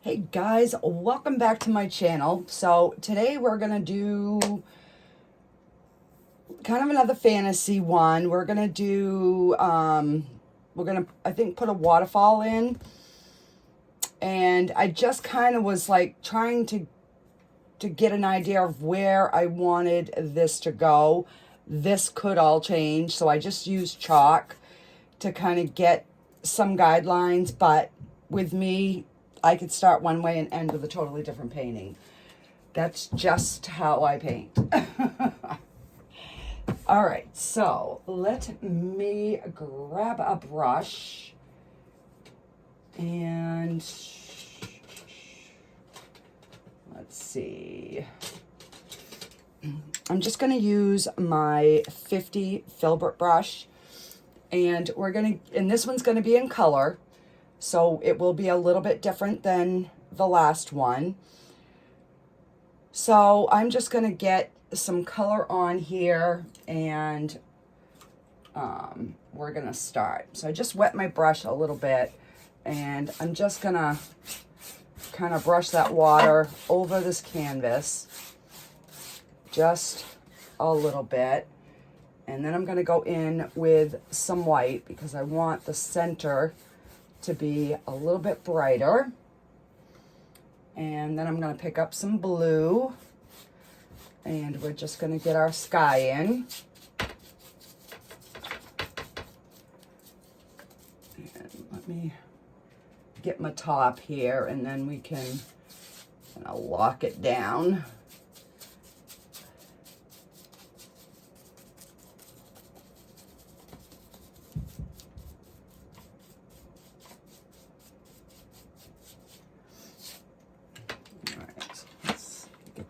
Hey guys, welcome back to my channel. So today we're gonna do kind of another fantasy one. We're gonna do I think put a waterfall in, and I just kind of was like trying to get an idea of where I wanted this to go. This could all change, so I just used chalk to kind of get some guidelines, but with me, I could start one way and end with a totally different painting. That's just how I paint. All right, so let me grab a brush and let's see. I'm just going to use my 50 filbert brush, and this one's going to be in color. So it will be a little bit different than the last one. So I'm just going to get some color on here, and we're going to start. So I just wet my brush a little bit, and I'm just going to kind of brush that water over this canvas just a little bit. And then I'm going to go in with some white because I want the center to be a little bit brighter. And then I'm going to pick up some blue, and we're just going to get our sky in. And let me get my top here, and then we can kind of lock it down.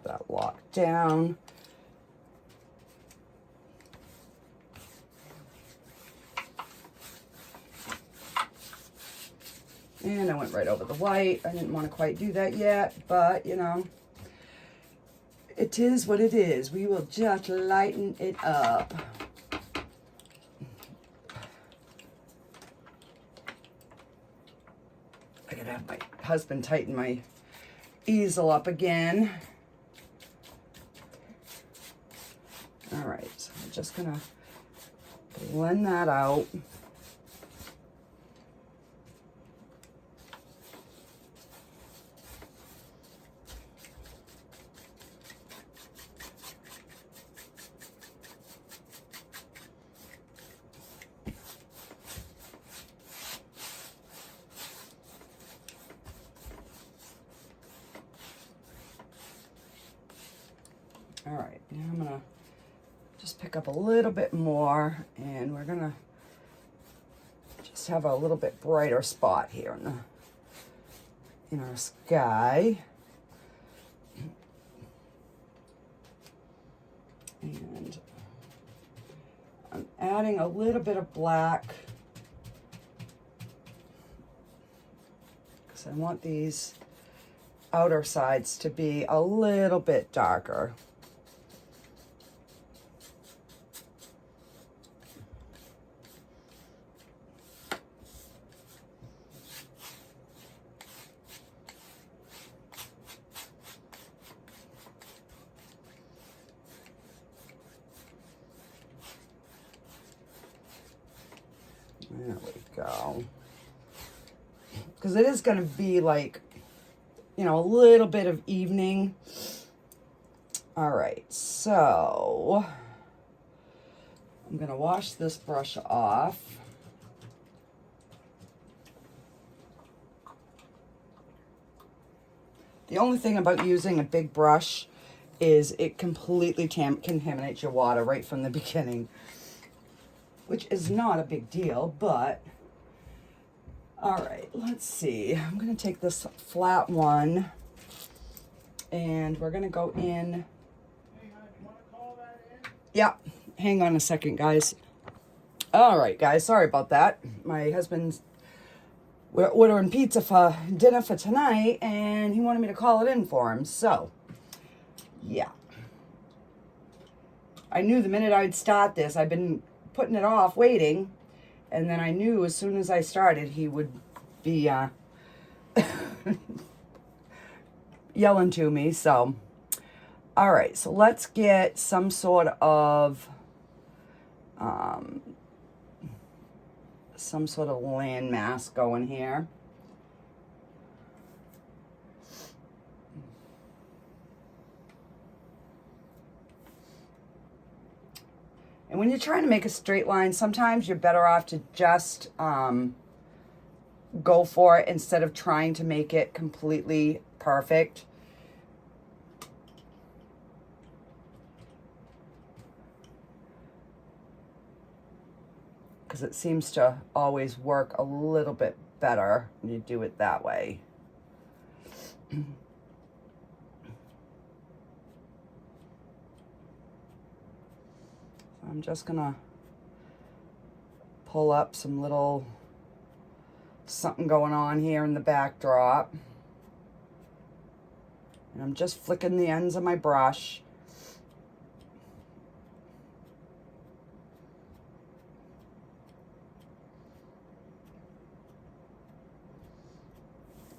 That locked down. And I went right over the white. I didn't want to quite do that yet, but you know, it is what it is. We will just lighten it up. I gotta have my husband tighten my easel up again. All right, so I'm just gonna blend that out. All right, now I'm gonna just pick up a little bit more, and we're gonna just have a little bit brighter spot here in our sky. And I'm adding a little bit of black because I want these outer sides to be a little bit darker. There we go. Because it is going to be like, you know, a little bit of evening. All right, so I'm going to wash this brush off. The only thing about using a big brush is it completely contaminates your water right from the beginning, which is not a big deal, but all right, let's see. I'm going to take this flat one, and we're going to go in. Hang on, you want to call that in? Yeah, hang on a second, guys. All right, guys, sorry about that. My husband's, we're ordering pizza for dinner for tonight, and he wanted me to call it in for him, so yeah. I knew the minute I'd start this, I've been putting it off, waiting, and then I knew as soon as I started, he would be yelling to me. So, all right, so let's get some sort of landmass going here. And when you're trying to make a straight line, sometimes you're better off to just go for it instead of trying to make it completely perfect. Because it seems to always work a little bit better when you do it that way. I'm just gonna pull up some little something going on here in the backdrop. And I'm just flicking the ends of my brush.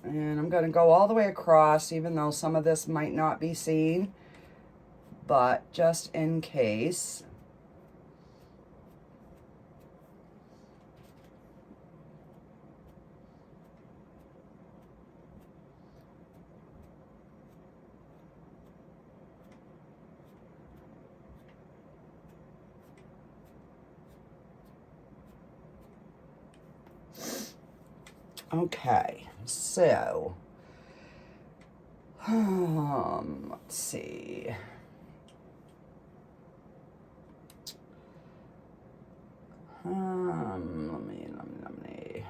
And I'm gonna go all the way across, even though some of this might not be seen, but just in case. Okay, so, let's see. Let me.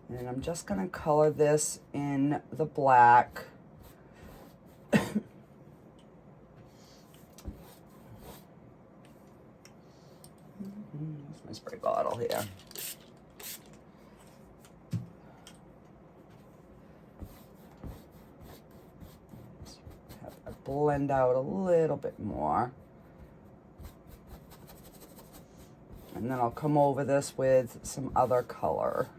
And I'm just going to color this in the black. Where's my spray bottle here? Have it blend out a little bit more. And then I'll come over this with some other color.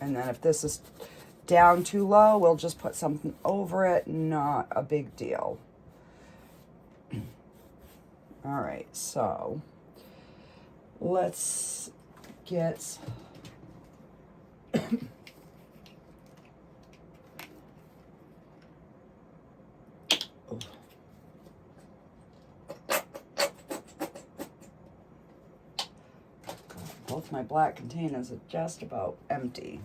And then if this is down too low, we'll just put something over it. Not a big deal. All right, so let's get both my black containers are just about empty.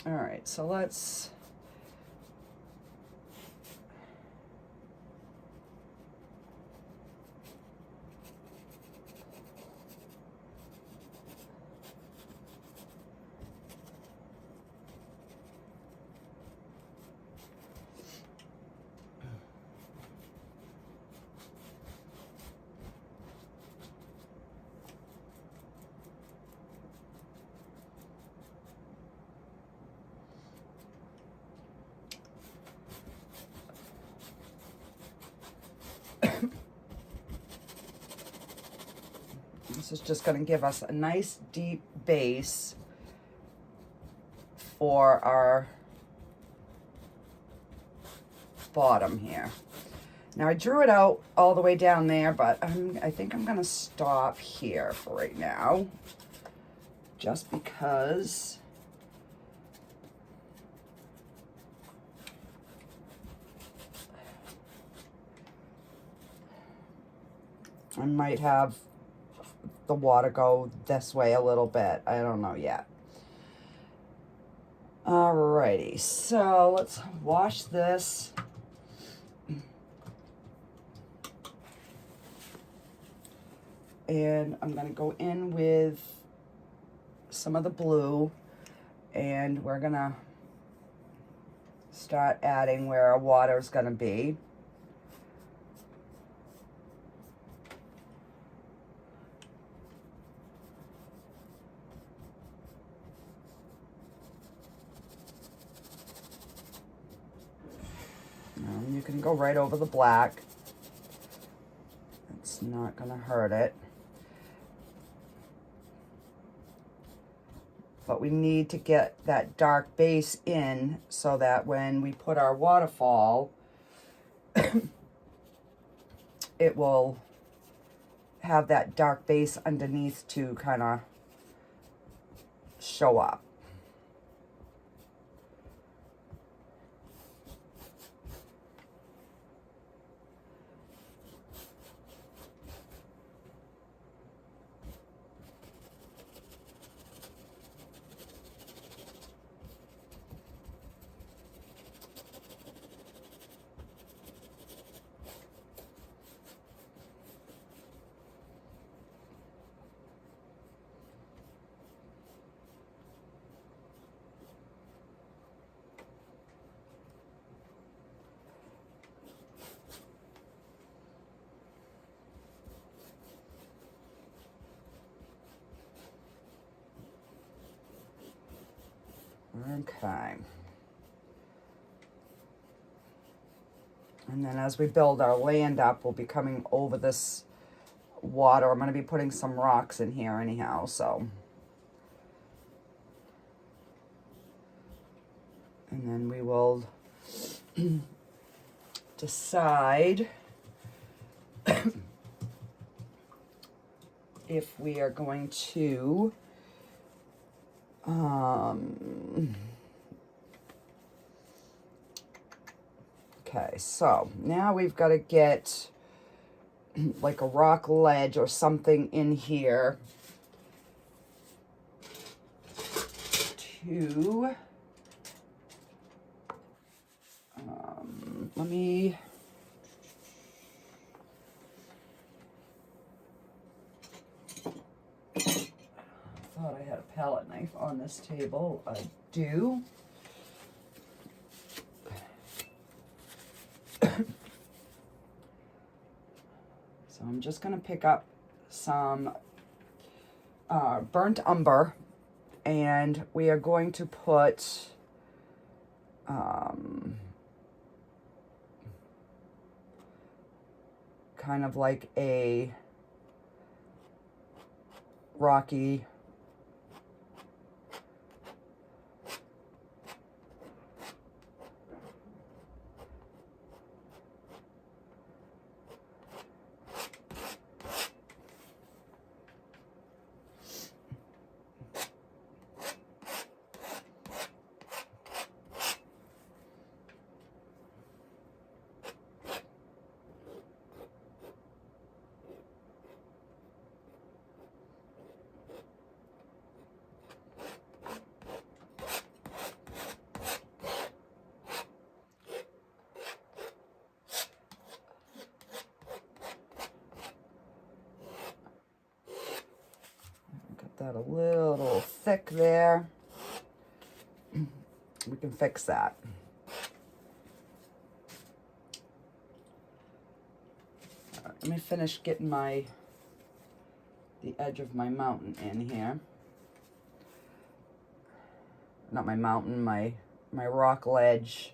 All right, so let's this is just going to give us a nice deep base for our bottom here. Now I drew it out all the way down there, but I think I'm going to stop here for right now, just because I might have the water go this way a little bit. I don't know yet. Alrighty, so let's wash this. And I'm going to go in with some of the blue, and we're going to start adding where our water is going to be. You can go right over the black. It's not going to hurt it. But we need to get that dark base in so that when we put our waterfall, it will have that dark base underneath to kind of show up. Okay. And then as we build our land up, we'll be coming over this water. I'm going to be putting some rocks in here anyhow, so. And then we will decide if we are going to okay, so now we've got to get like a rock ledge or something in here to let me thought I had a palette knife on this table. I do. So I'm just going to pick up some burnt umber, and we are going to put kind of like a rocky that a little thick there. We can fix that. All right, let me finish getting the edge of my mountain in here. Not my mountain, my rock ledge.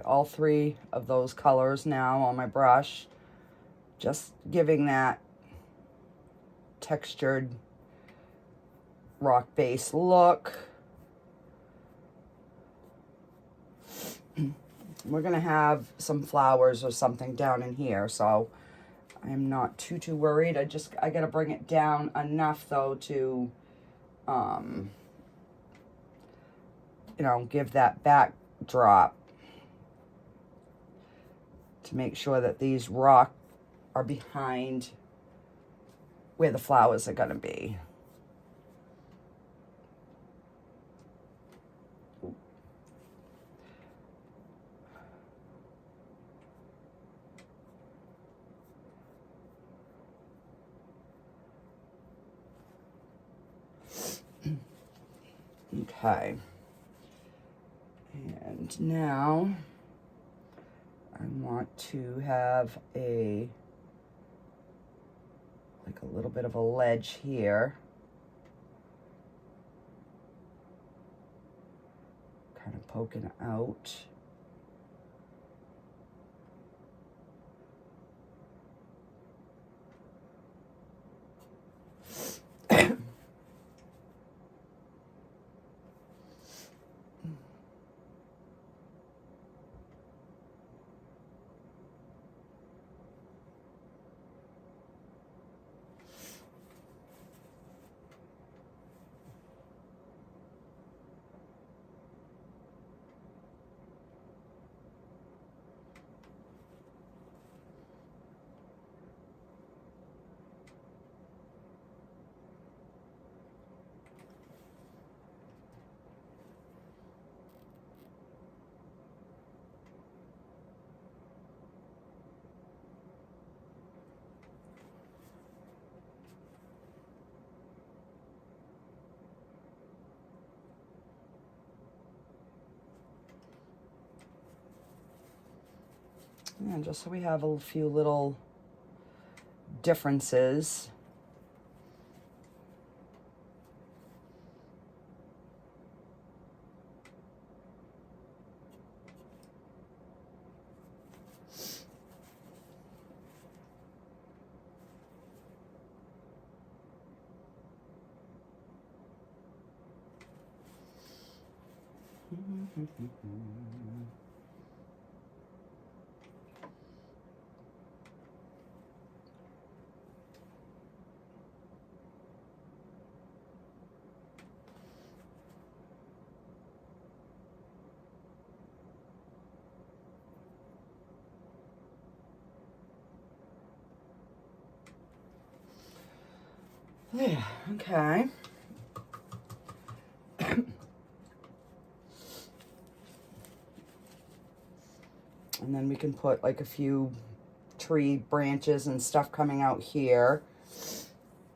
all three of those colors now on my brush, just giving that textured rock base look. We're gonna have some flowers or something down in here, so I'm not too worried. I gotta bring it down enough though to you know, give that backdrop to make sure that these rock are behind where the flowers are gonna be. Okay. And now I want to have a little bit of a ledge here. Kind of poking out. And just so we have a few little differences. Yeah, okay. And then we can put like a few tree branches and stuff coming out here.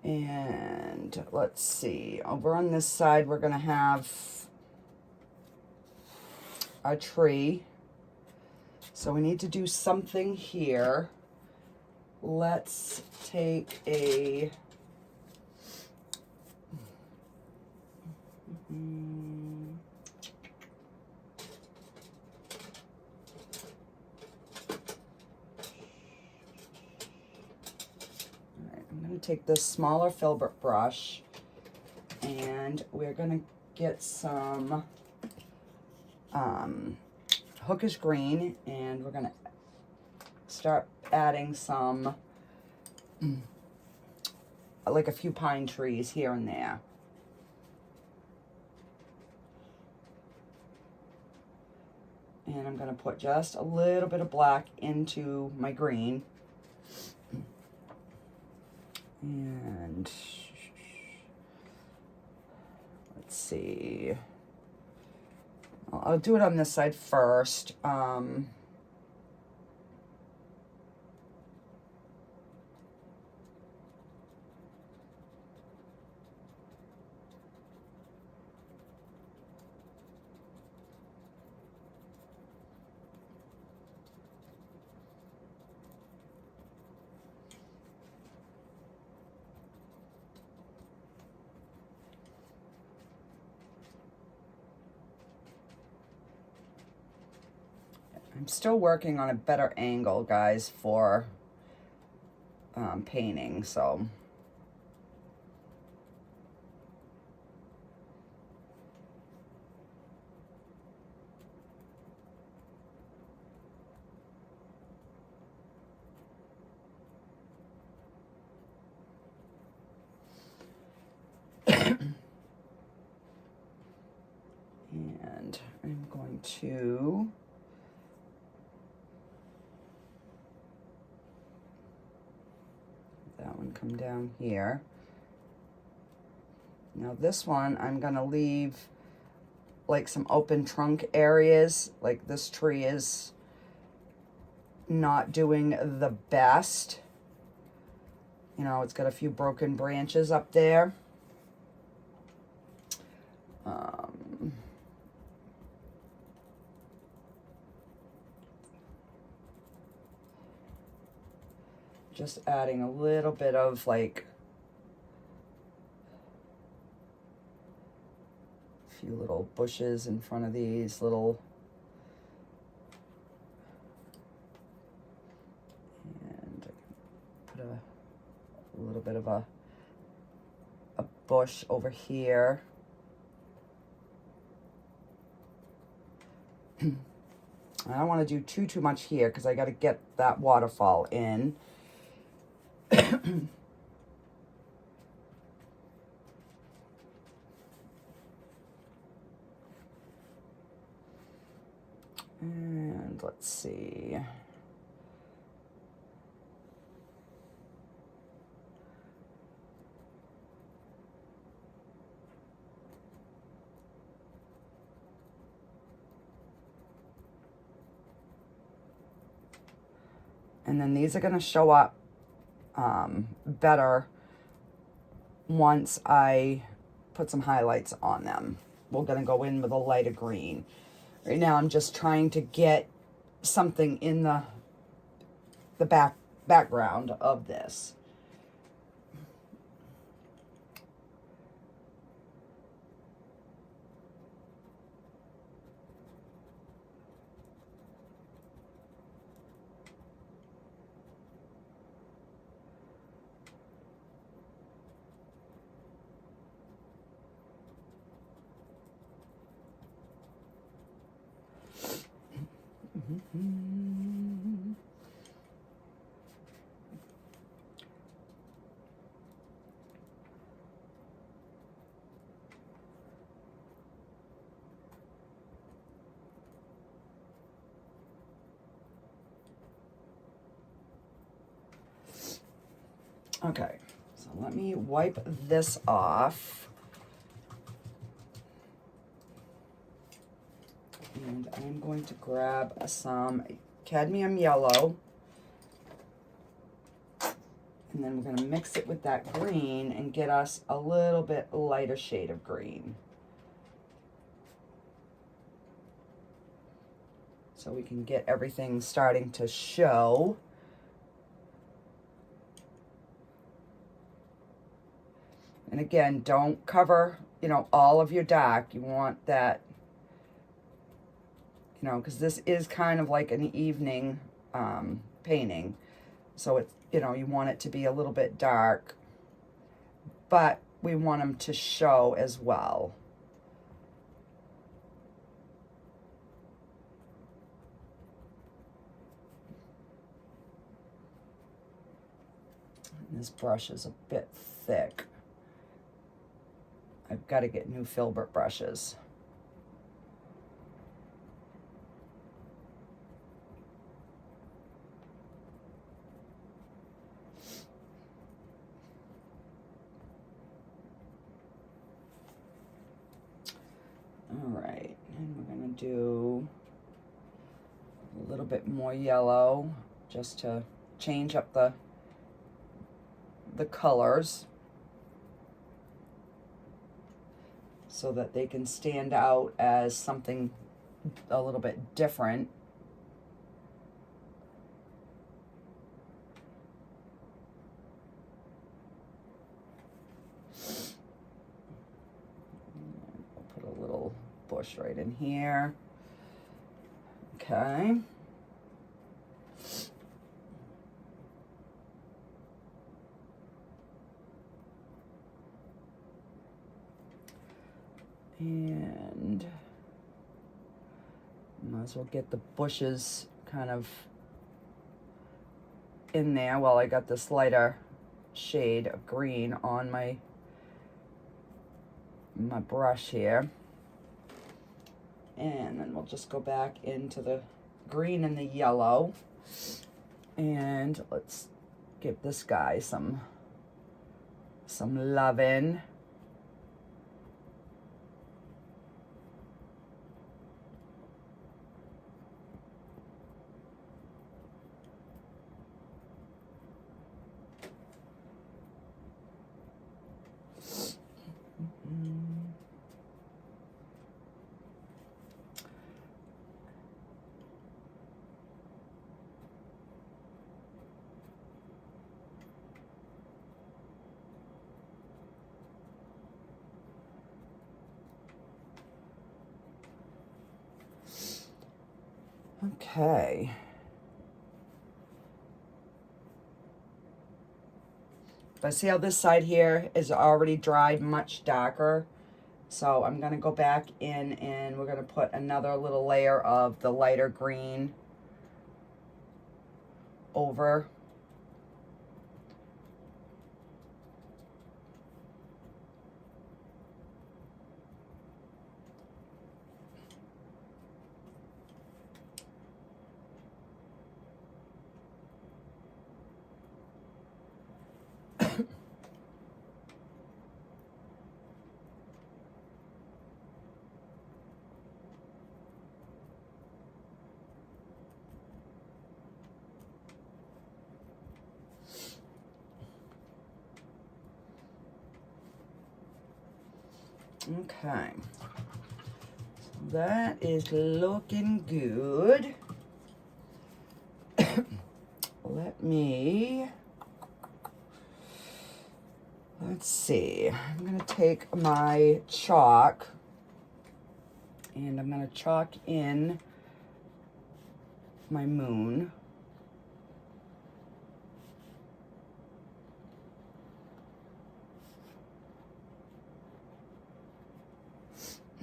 And let's see, over on this side, we're gonna have a tree. So we need to do something here. Let's take a take this smaller filbert brush and we're going to get some hookish green, and we're going to start adding some like a few pine trees here and there. And I'm going to put just a little bit of black into my green. And let's see. I'll do it on this side first. I'm still working on a better angle, guys, for painting, so. And I'm going to have that one come down here. Now this one, I'm gonna leave like some open trunk areas. Like this tree is not doing the best. You know, it's got a few broken branches up there. Just adding a little bit of like a few little bushes in front of these little, and put a little bit of a bush over here. I don't want to do too much here because I got to get that waterfall in. And let's see. And then these are going to show up better once I put some highlights on them. We're going to go in with a lighter green. Right now I'm just trying to get something in the background of this. Okay, so let me wipe this off. And I'm going to grab some cadmium yellow. And then we're going to mix it with that green and get us a little bit lighter shade of green. So we can get everything starting to show. And again, don't cover, you know, all of your dark. You want that, you know, because this is kind of like an evening painting. So it's, you know, you want it to be a little bit dark, but we want them to show as well. And this brush is a bit thick. I've got to get new filbert brushes. All right, and we're gonna do a little bit more yellow just to change up the colors so that they can stand out as something a little bit different. I'll put a little bush right in here. Okay. And might as well get the bushes kind of in there while I got this lighter shade of green on my brush here. And then we'll just go back into the green and the yellow. And let's give this guy some lovin'. Okay. But see how this side here is already dried much darker. So I'm going to go back in and we're going to put another little layer of the lighter green over. Okay, so that is looking good. Let's see, I'm gonna take my chalk and I'm gonna chalk in my moon.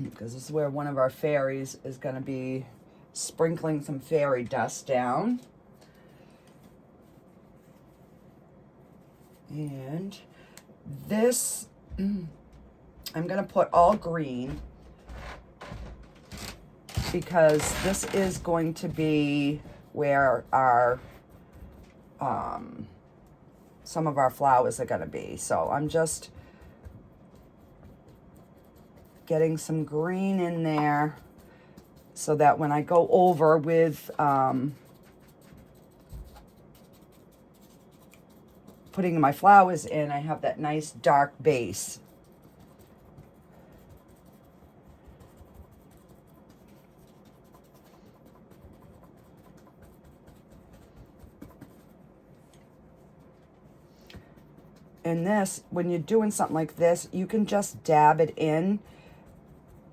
Because this is where one of our fairies is going to be sprinkling some fairy dust down. And this, I'm going to put all green because this is going to be where our, some of our flowers are going to be. So I'm just getting some green in there so that when I go over with putting my flowers in, I have that nice dark base. And this, when you're doing something like this, you can just dab it in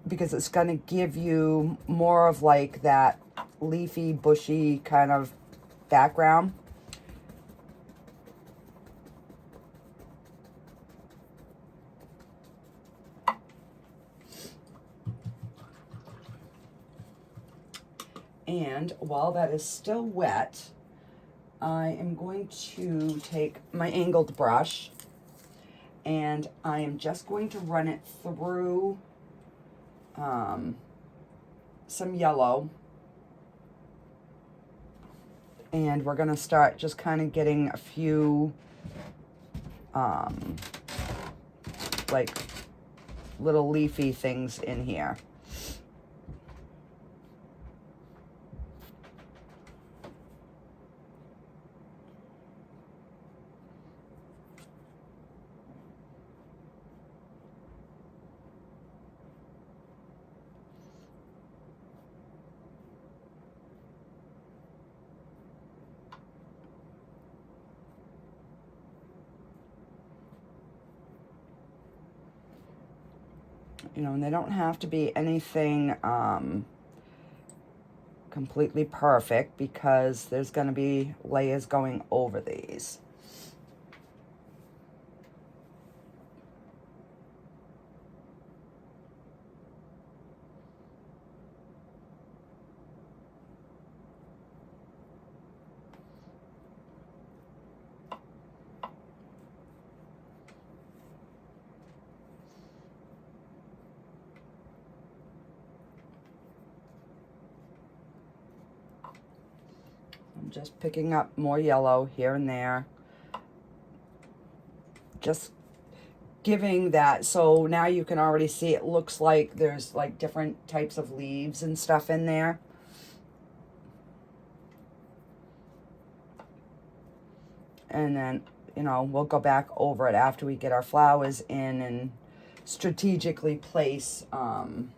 because it's going to give you more of like that leafy, bushy kind of background. And while that is still wet, I am going to take my angled brush and I am just going to run it through some yellow, and we're going to start just kind of getting a few like little leafy things in here. You know, and they don't have to be anything completely perfect because there's going to be layers going over these. just picking up more yellow here and there. Just giving that, so now you can already see it looks like there's like different types of leaves and stuff in there. And then, you know, we'll go back over it after we get our flowers in and strategically place some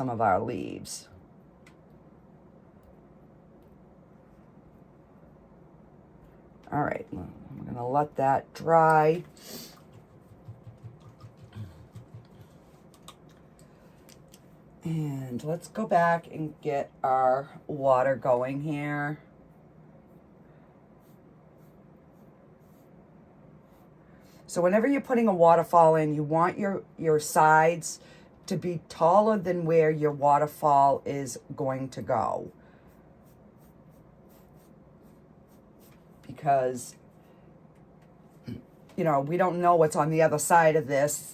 of our leaves. All right, I'm gonna let that dry. And let's go back and get our water going here. So whenever you're putting a waterfall in, you want your sides to be taller than where your waterfall is going to go. Because, you know, we don't know what's on the other side of this.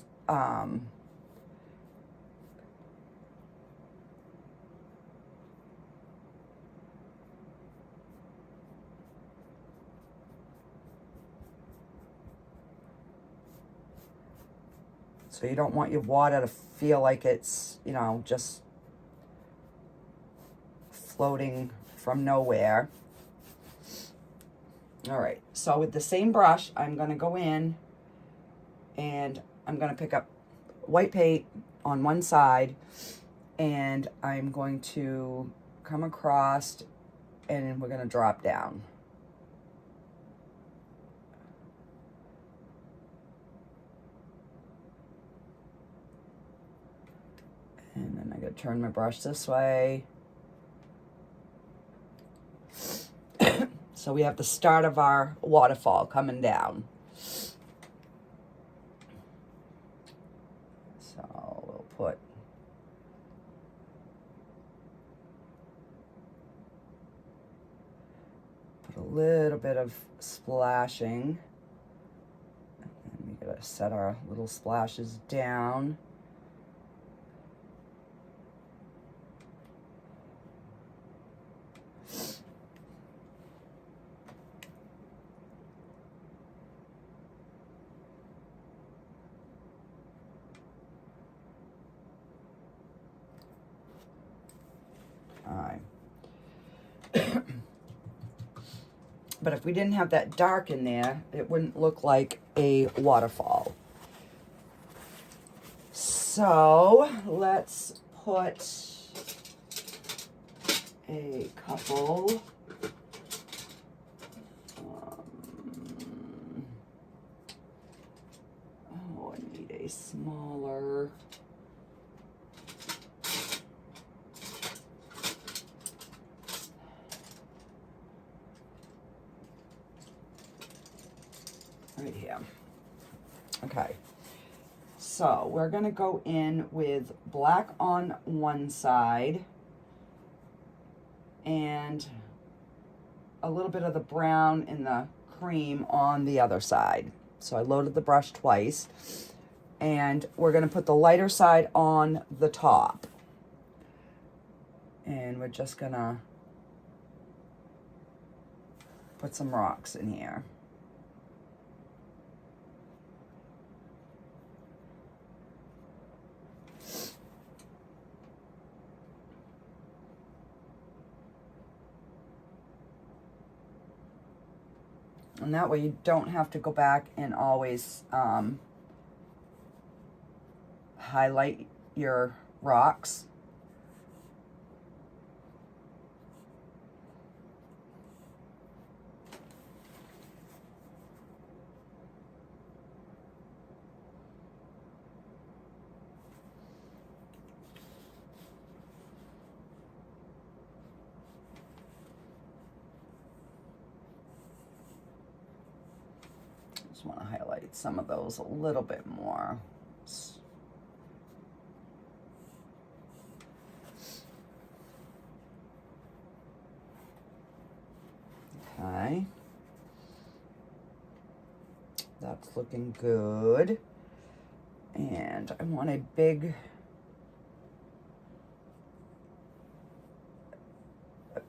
So you don't want your water to feel like it's, you know, just floating from nowhere. All right, so with the same brush, I'm gonna go in and I'm gonna pick up white paint on one side and I'm going to come across and we're gonna drop down. And then I gotta turn my brush this way. So we have the start of our waterfall coming down. So we'll put a little bit of splashing. And we gotta set our little splashes down. But if we didn't have that dark in there, it wouldn't look like a waterfall. So let's put a couple. I need a smaller. Right here. Okay, so we're gonna go in with black on one side and a little bit of the brown and the cream on the other side. So I loaded the brush twice and we're gonna put the lighter side on the top. And we're just gonna put some rocks in here. And that way you don't have to go back and always highlight your rocks. Want to highlight some of those a little bit more. Okay, that's looking good. And I want a big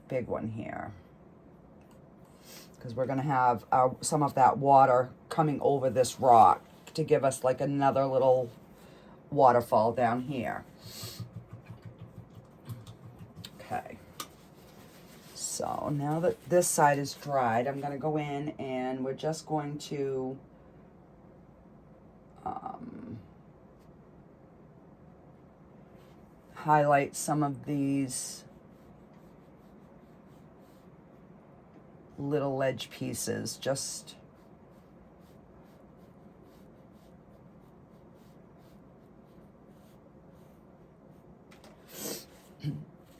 big one here. Because we're going to have some of that water coming over this rock to give us like another little waterfall down here. Okay. So now that this side is dried, I'm going to go in and we're just going to highlight some of these little ledge pieces. Just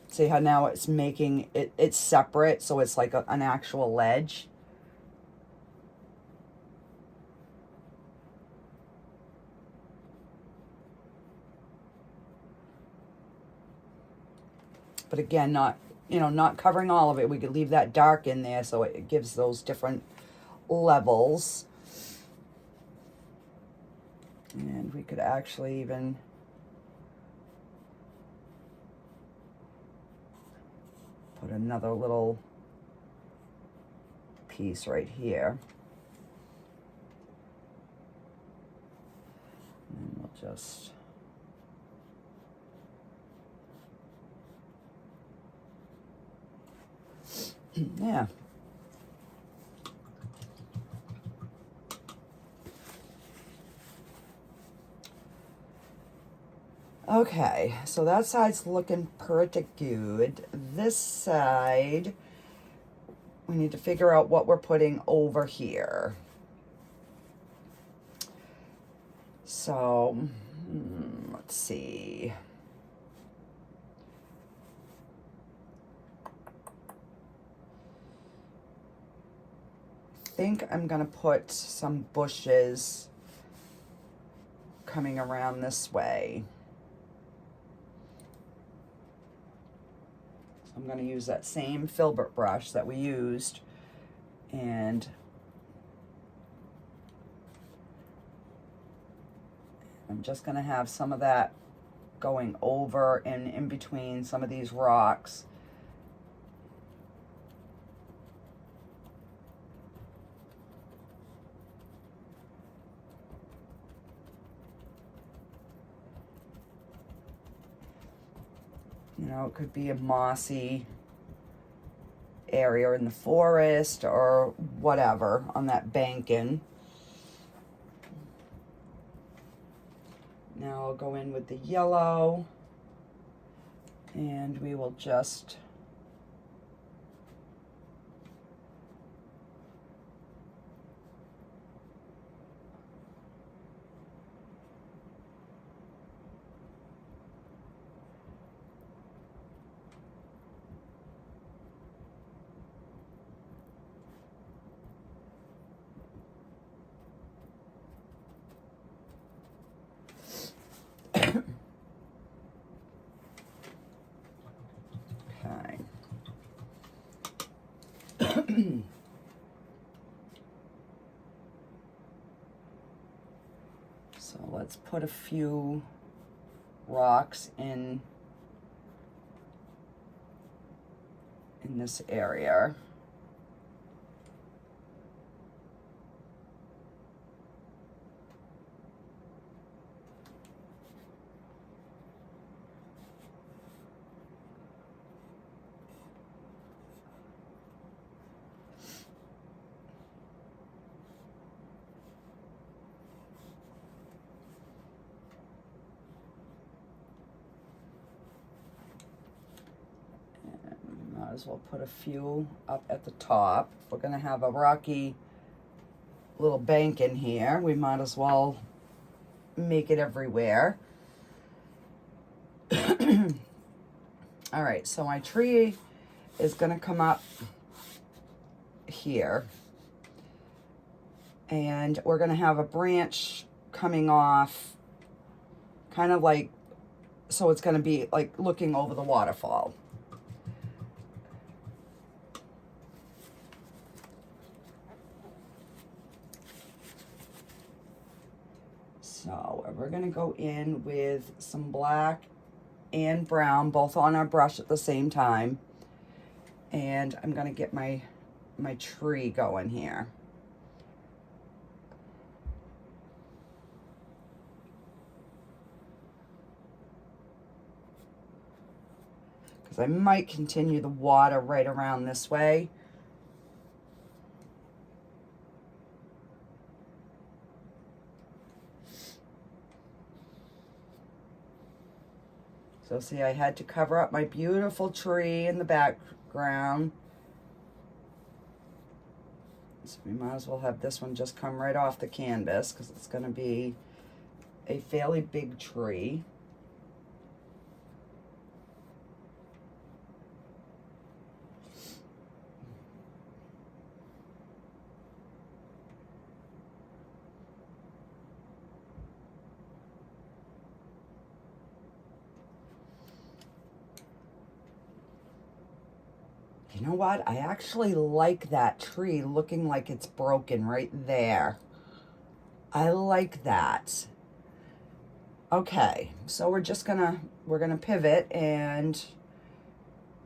see how now it's making it, it's separate, so it's like an actual ledge. But again, not, you know, not covering all of it. We could leave that dark in there so it gives those different levels. And we could actually even put another little piece right here. And we'll just yeah. Okay, so that side's looking pretty good. This side, we need to figure out what we're putting over here. So, let's see. I think I'm gonna put some bushes coming around this way. So I'm gonna use that same filbert brush that we used, and I'm just gonna have some of that going over and in between some of these rocks. You know, it could be a mossy area in the forest or whatever on that banking. Now I'll go in with the yellow and we will just so let's put a few rocks in this area. Might as well put a few up at the top. If we're gonna have a rocky little bank in here, we might as well make it everywhere. All right, so my tree is gonna come up here, and we're gonna have a branch coming off, kind of like, so it's gonna be like looking over the waterfall. So we're gonna go in with some black and brown, both on our brush at the same time. And I'm gonna get my tree going here. Because I might continue the water right around this way. So see, I had to cover up my beautiful tree in the background. So we might as well have this one just come right off the canvas because it's going to be a fairly big tree. You know what? I actually like that tree looking like it's broken right there. I like that. Okay, so we're gonna pivot and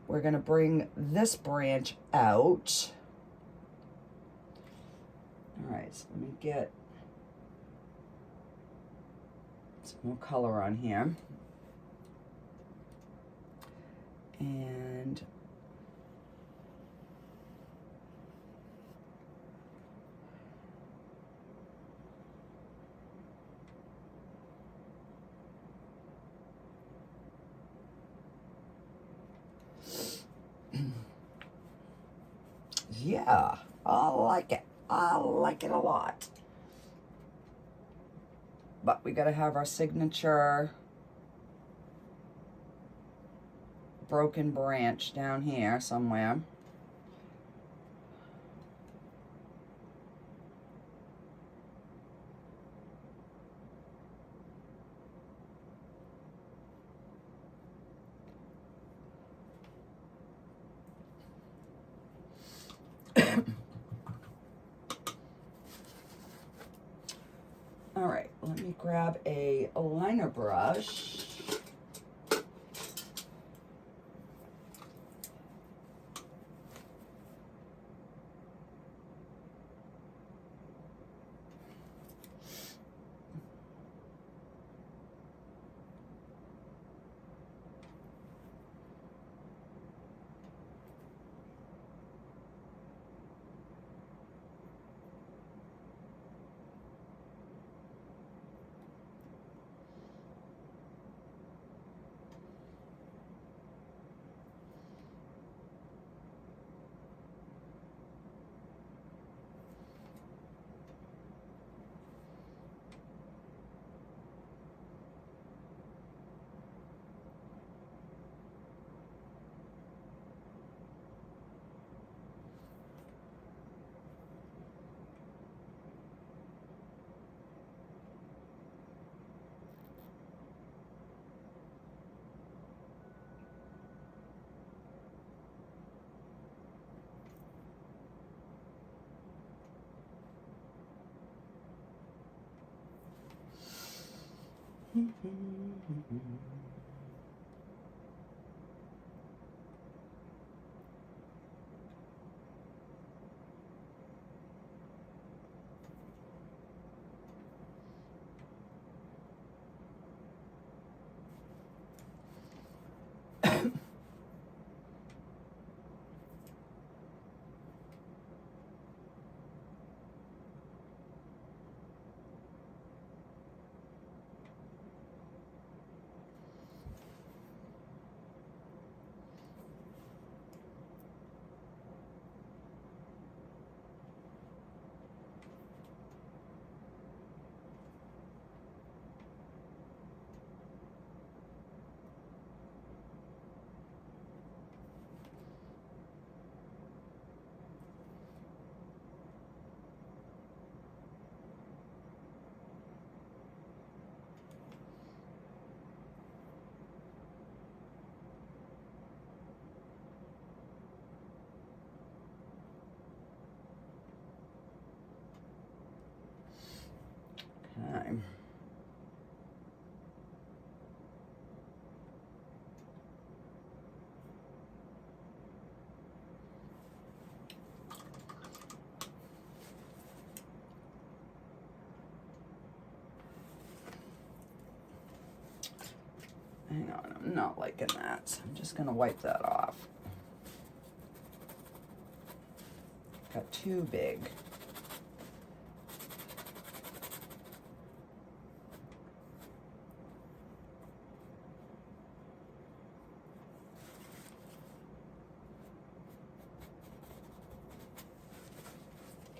we're gonna bring this branch out. All right, so let me get some more color on here. And yeah, I like it. I like it a lot. But we gotta have our signature broken branch down here somewhere. All right, let me grab a liner brush. Hang on, I'm not liking that, so I'm just gonna wipe that off. Got too big.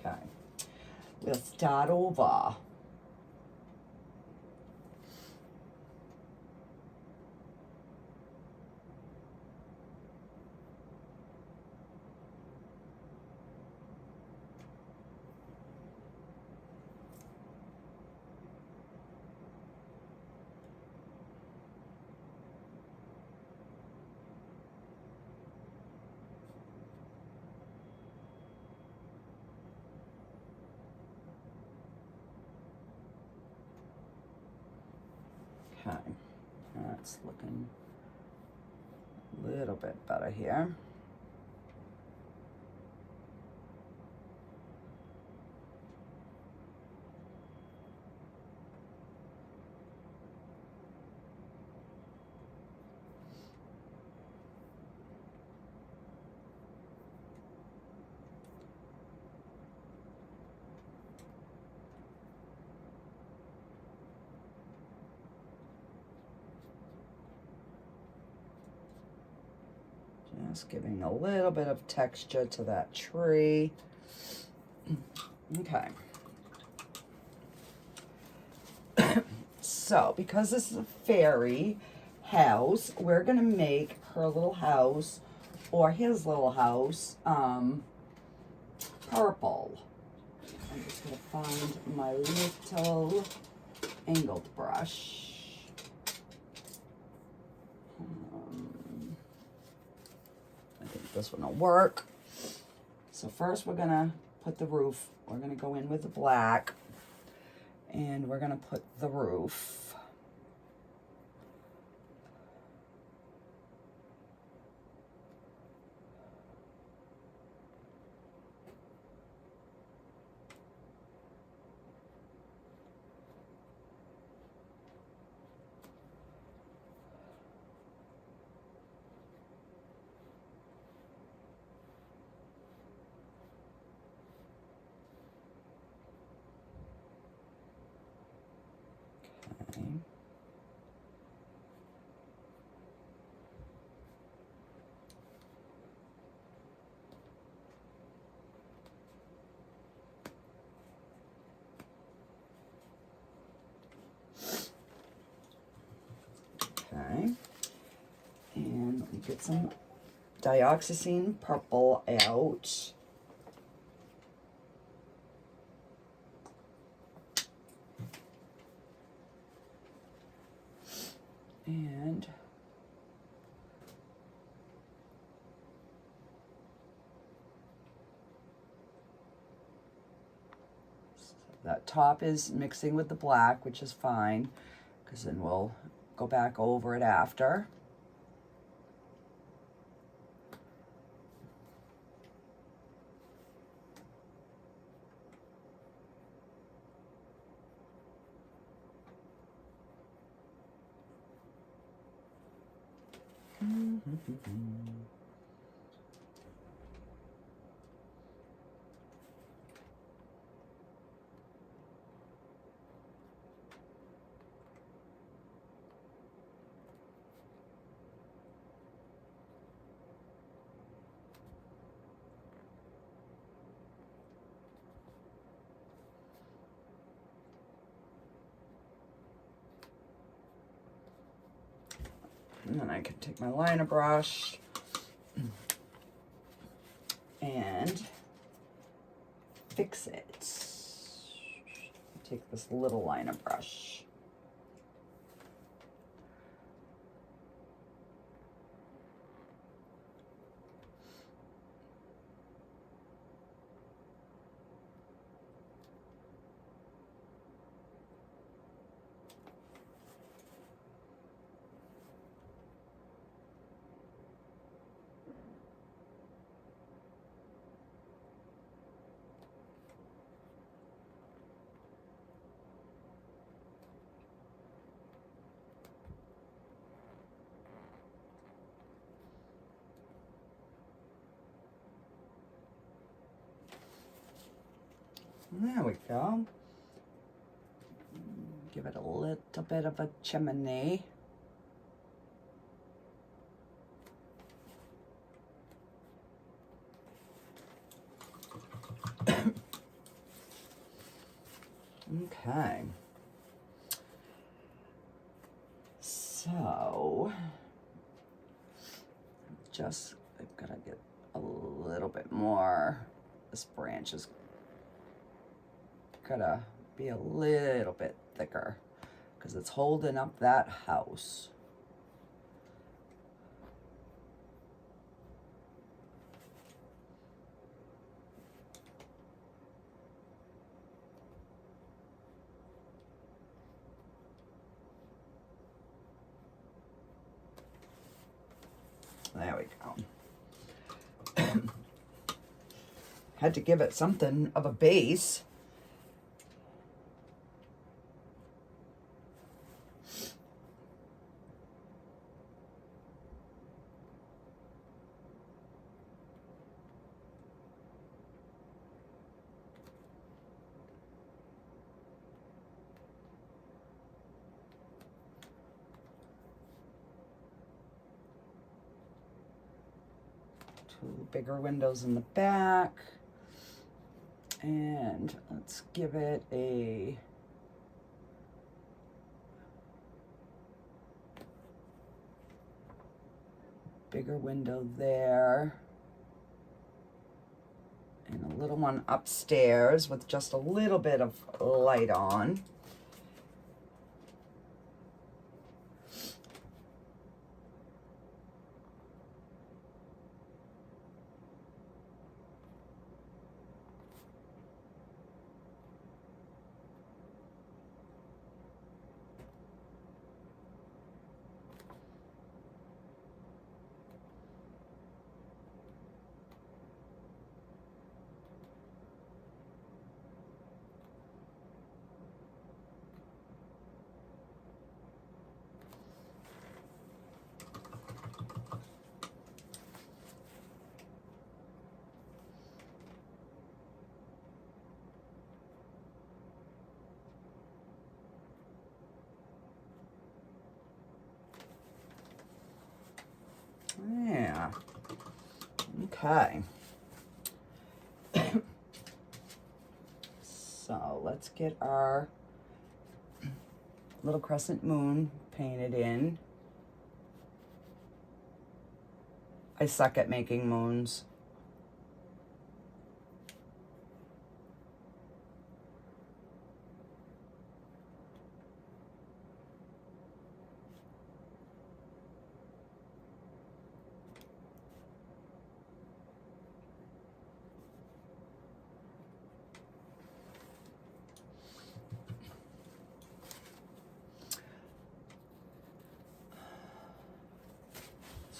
Okay, we'll start over. Okay, that's looking a little bit better here. Just giving a little bit of texture to that tree. Okay. So, because this is a fairy house, we're gonna make her little house, or his little house, purple. I'm just gonna find my little angled brush. I think this one will work. So first we're gonna put the roof. We're gonna go in with the black, and we're gonna put the roof. Okay. Okay, and we get some dioxazine purple out. And that top is mixing with the black, which is fine, because then we'll go back over it after. And then I can take my liner brush and fix it. Take this little liner brush. There we go. Give it a little bit of a chimney. Okay. So, just, I've got to get a little bit more. This branch is gotta be a little bit thicker because it's holding up that house. There we go. Had to give it something of a base. Two bigger windows in the back. And let's give it a bigger window there. And a little one upstairs with just a little bit of light on. Yeah. Okay. So let's get our little crescent moon painted in. I suck at making moons.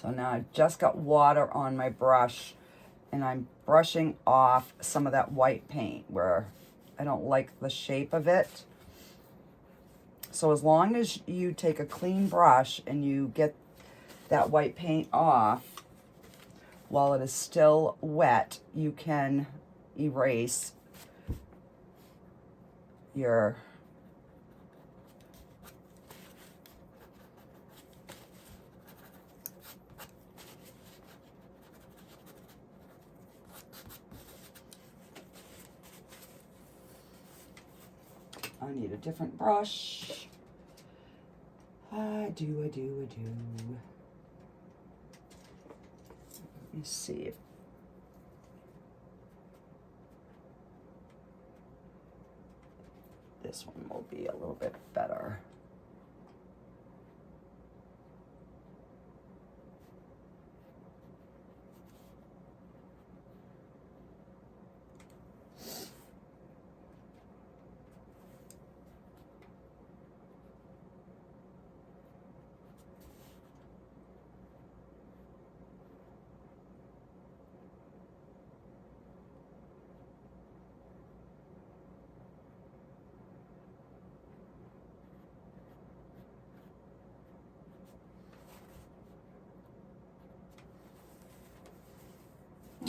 So now I've just got water on my brush and I'm brushing off some of that white paint where I don't like the shape of it. So as long as you take a clean brush and you get that white paint off while it is still wet, you can erase your I need a different brush. I do. Let me see if this one will be a little bit better.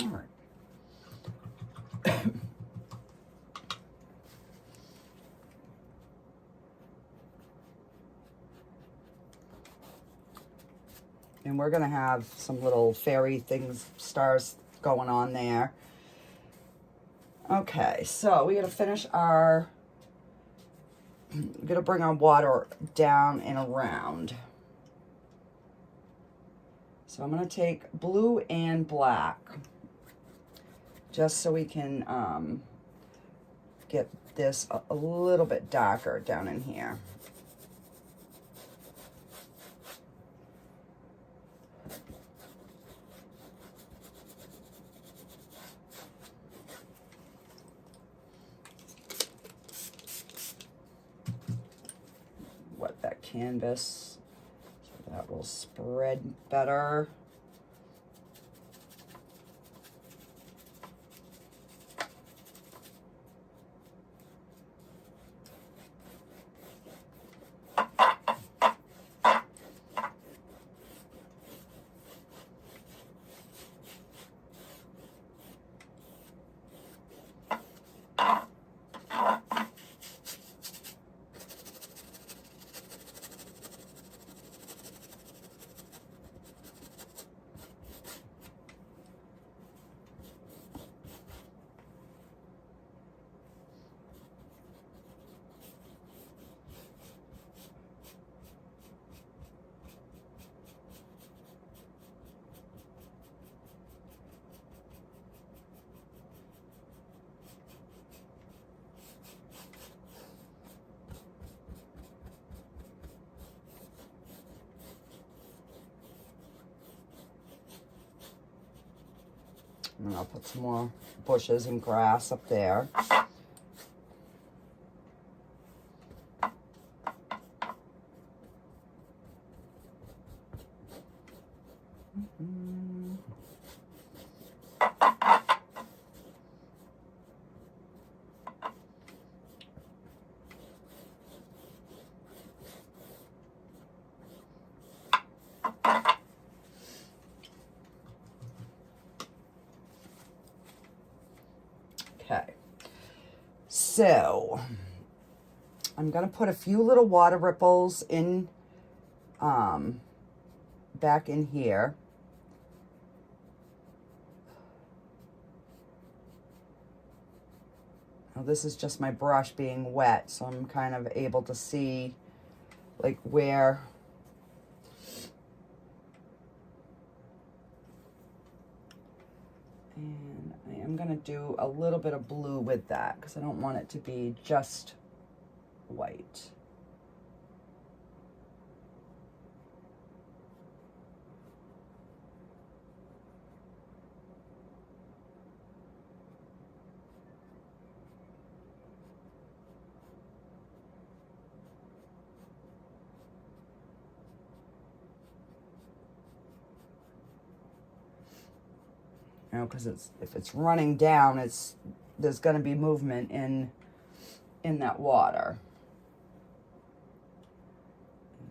All right. And we're going to have some little fairy things, stars going on there. Okay, so we got to finish our, we're going to bring our water down and around. So I'm going to take blue and black, just so we can get this a little bit darker down in here. Wet that canvas so that will spread better. And I'll put some more bushes and grass up there. Okay, so I'm gonna put a few little water ripples in, back in here. Now this is just my brush being wet, so I'm kind of able to see like where and I am gonna do a little bit of blue with that because I don't want it to be just white. You know, because if it's running down, there's going to be movement in that water.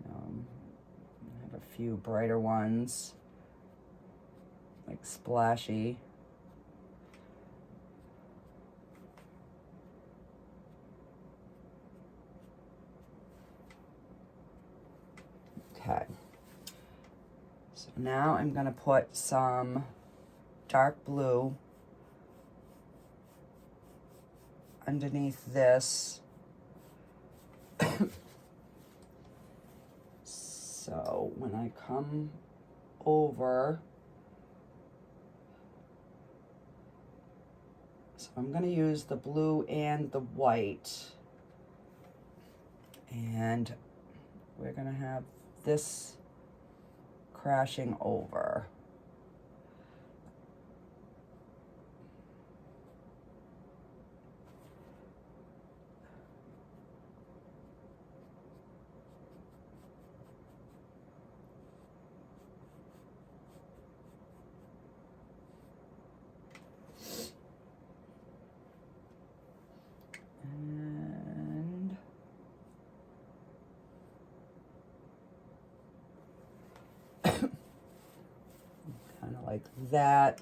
I have a few brighter ones, like splashy. Okay. So now I'm going to put some dark blue underneath this. So when I come over, so I'm going to use the blue and the white, and we're going to have this crashing over. And kind of like that.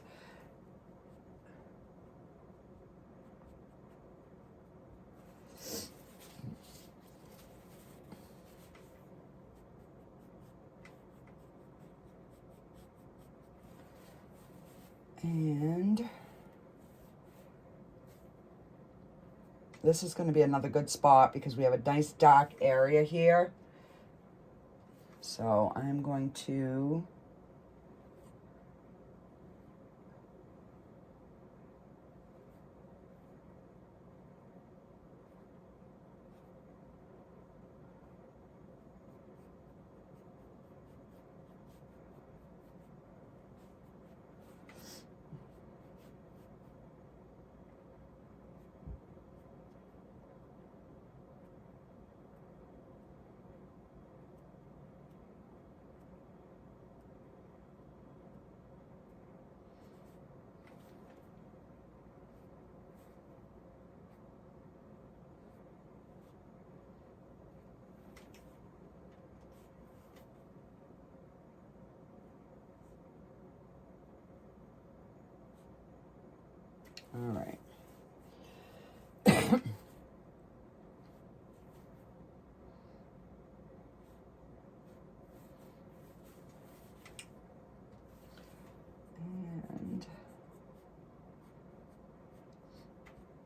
And this is going to be another good spot because we have a nice dark area here. So I'm going to all right.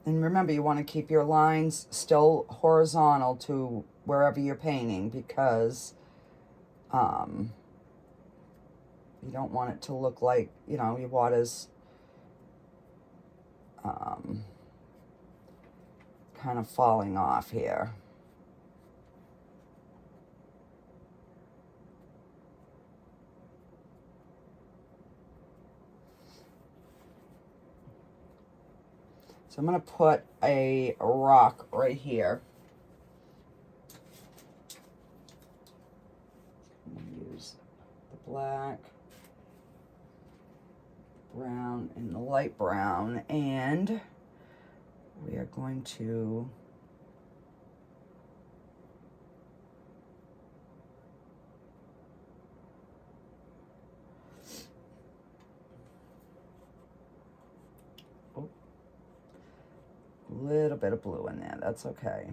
And remember, you want to keep your lines still horizontal to wherever you're painting because you don't want it to look like, you know, your water's kind of falling off here. So I'm going to put a rock right here. I'm going to use the black, brown, and the light brown, and we are going to little bit of blue in there. That's okay.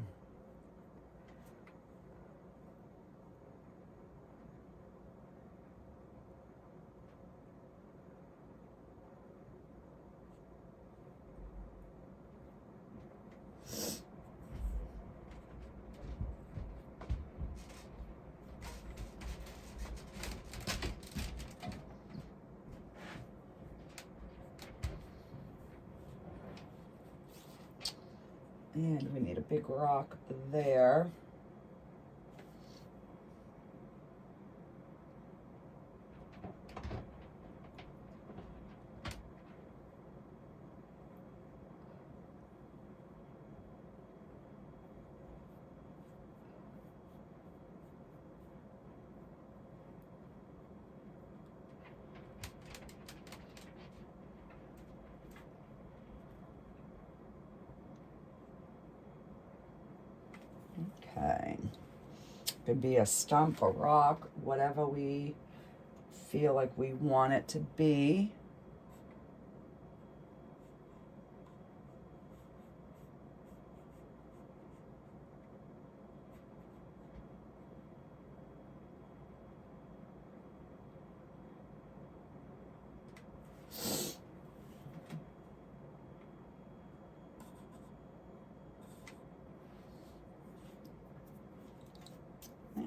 And we need a big rock there. Okay. Could be a stump, a rock, whatever we feel like we want it to be.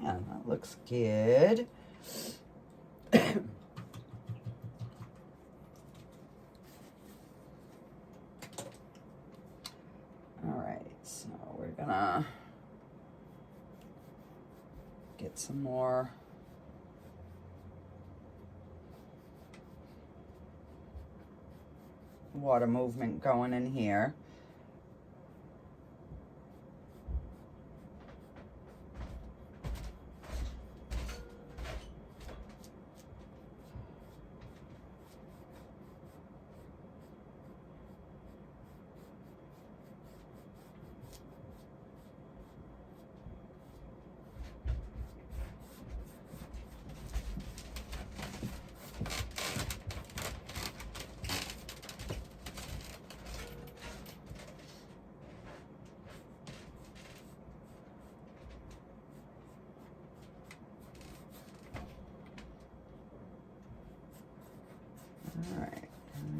Yeah, that looks good. All right, so we're gonna get some more water movement going in here.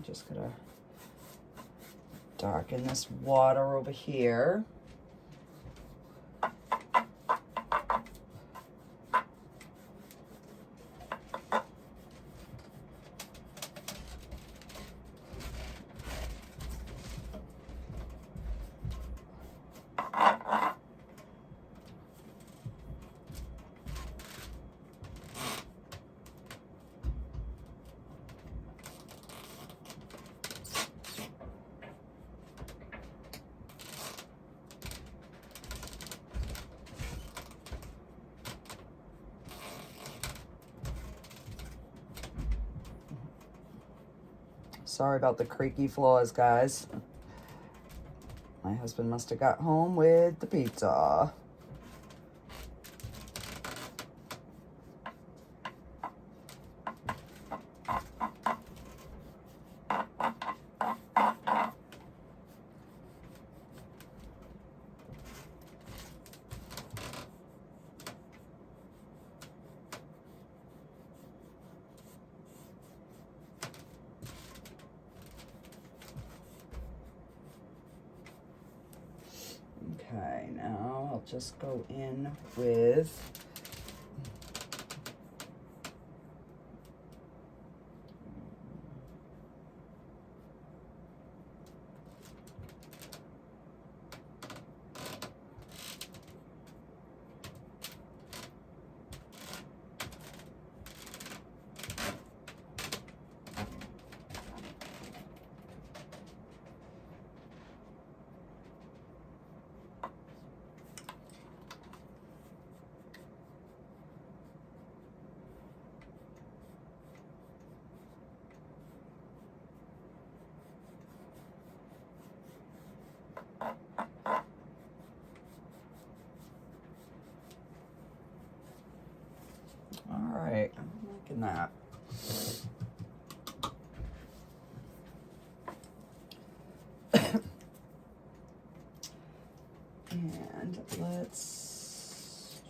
just gonna darken this water over here. Sorry about the creaky floors, guys. My husband must have got home with the pizza. Okay, now I'll just go in with all right, I'm liking that. And let's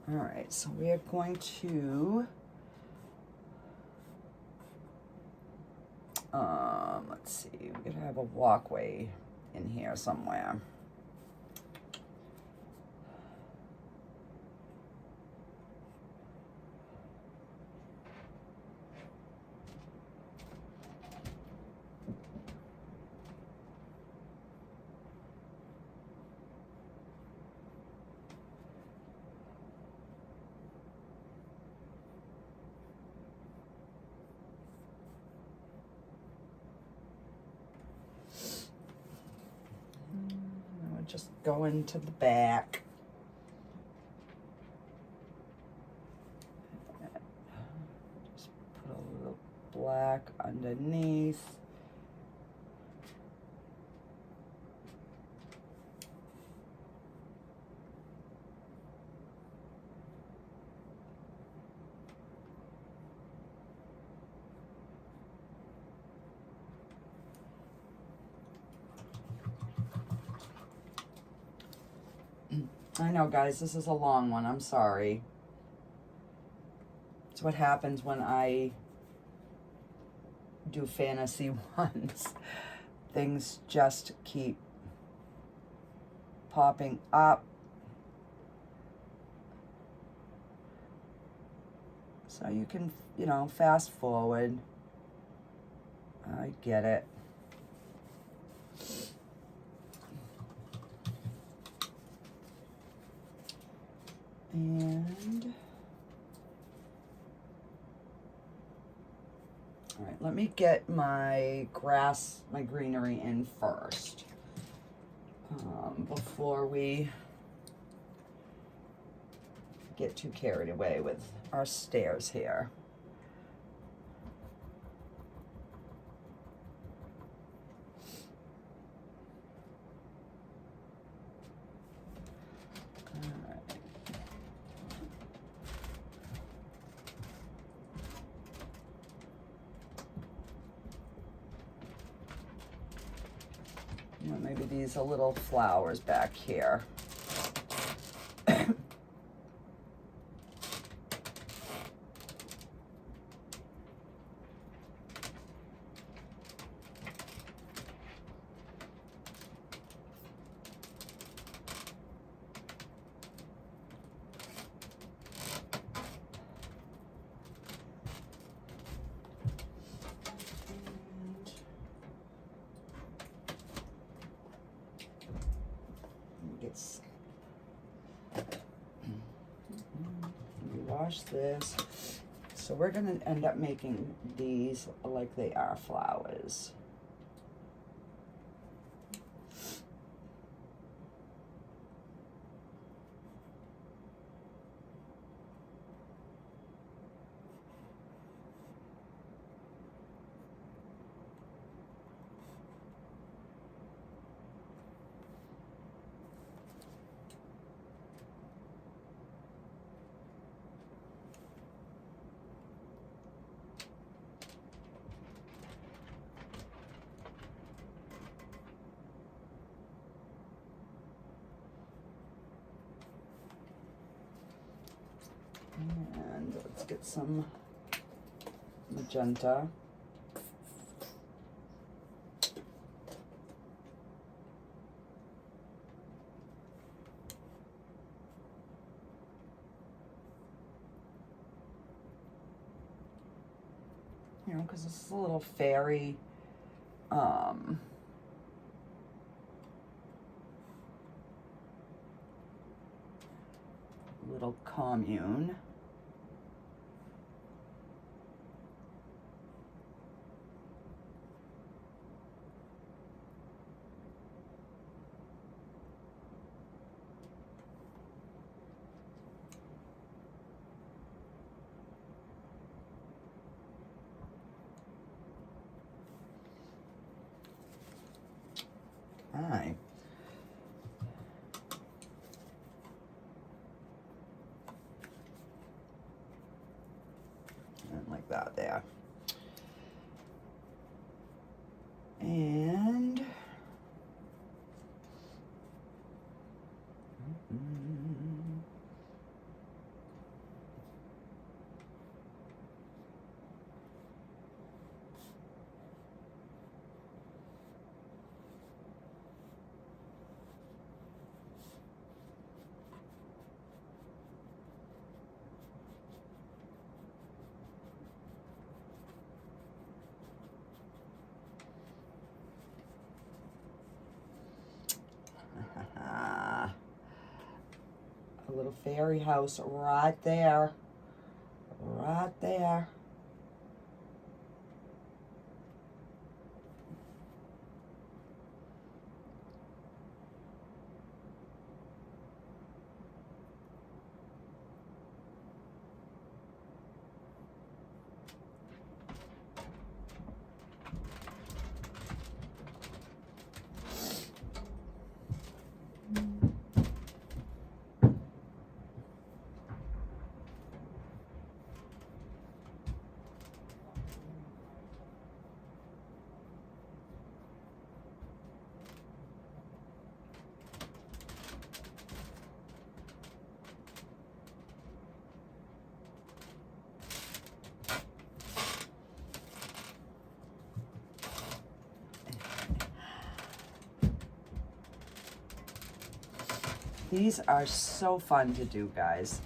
all right, so we are going to let's see, we're gonna have a walkway in here somewhere. Just go into the back. Just put a little black underneath. I know, guys, this is a long one. I'm sorry. It's what happens when I do fantasy ones. Things just keep popping up. So you can, you know, fast forward. I get it. And all right, let me get my grass, my greenery in first, before we get too carried away with our stairs here. Well, maybe these are little flowers back here. Wash this. So we're going to end up making these like they are flowers. And let's get some magenta. You know, because this is a little fairy, little commune. Hi. And like that there. And a little fairy house right there. Right there. These are so fun to do, guys.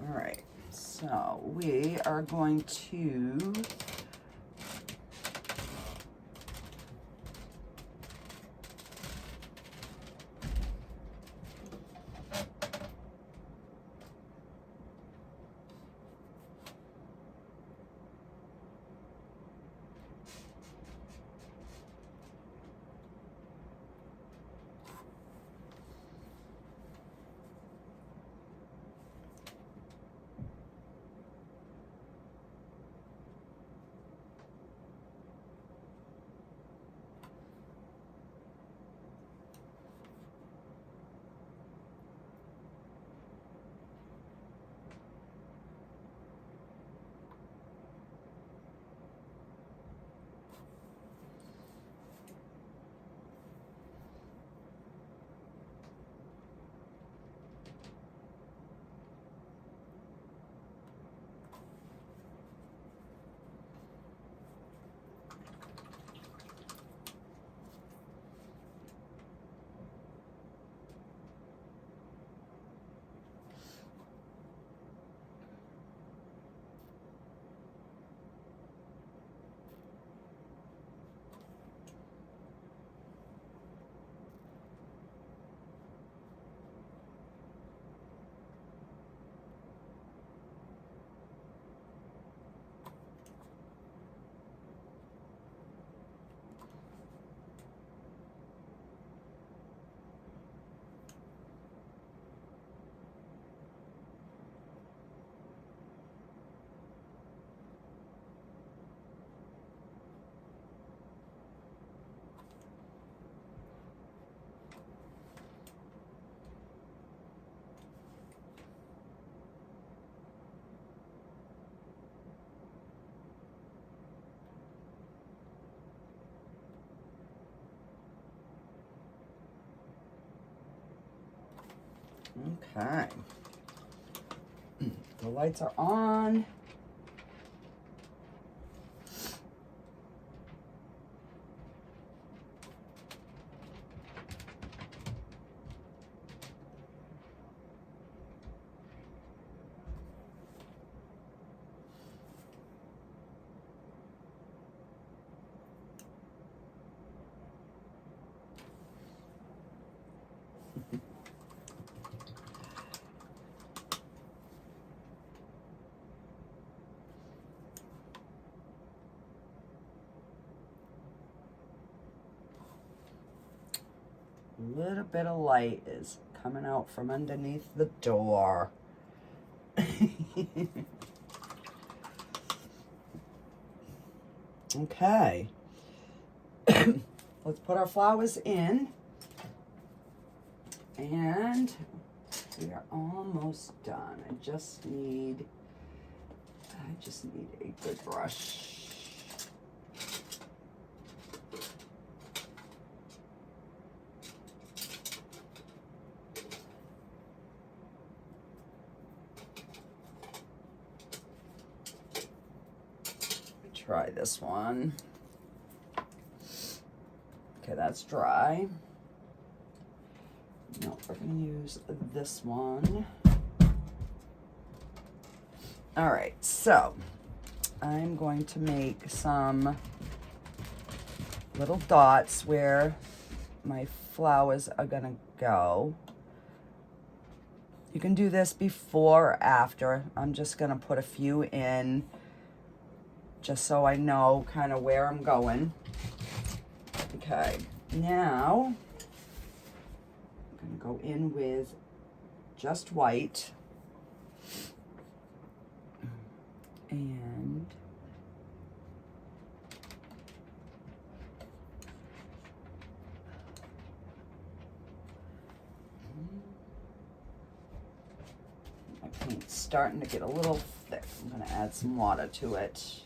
All right, so we are going to Okay. The lights are on. A little bit of light is coming out from underneath the door. Okay. Let's put our flowers in. And we are almost done. I just need a good brush. Try this one. Okay, that's dry. No, we're gonna use this one. All right, so I'm going to make some little dots where my flowers are gonna go. You can do this before or after. I'm just gonna put a few in just so I know kind of where I'm going. Okay, now I'm gonna go in with just white. And my paint's starting to get a little thick. I'm gonna add some water to it.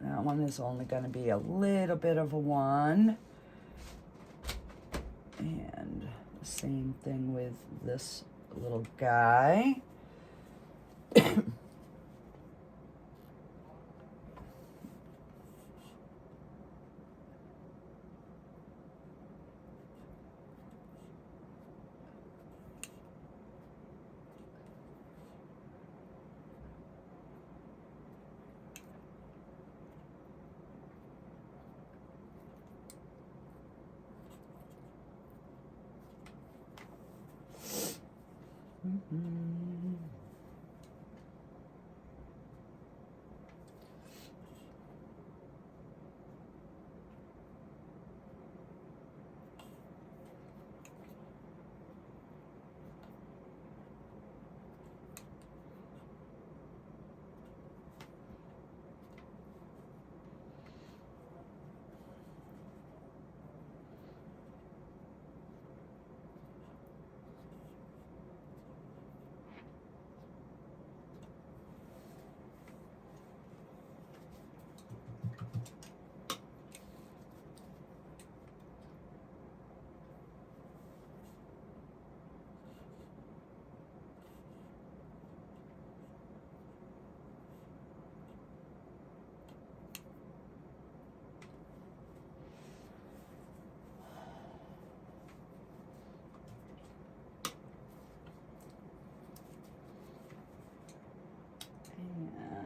That one is only going to be a little bit of a one. And the same thing with this little guy.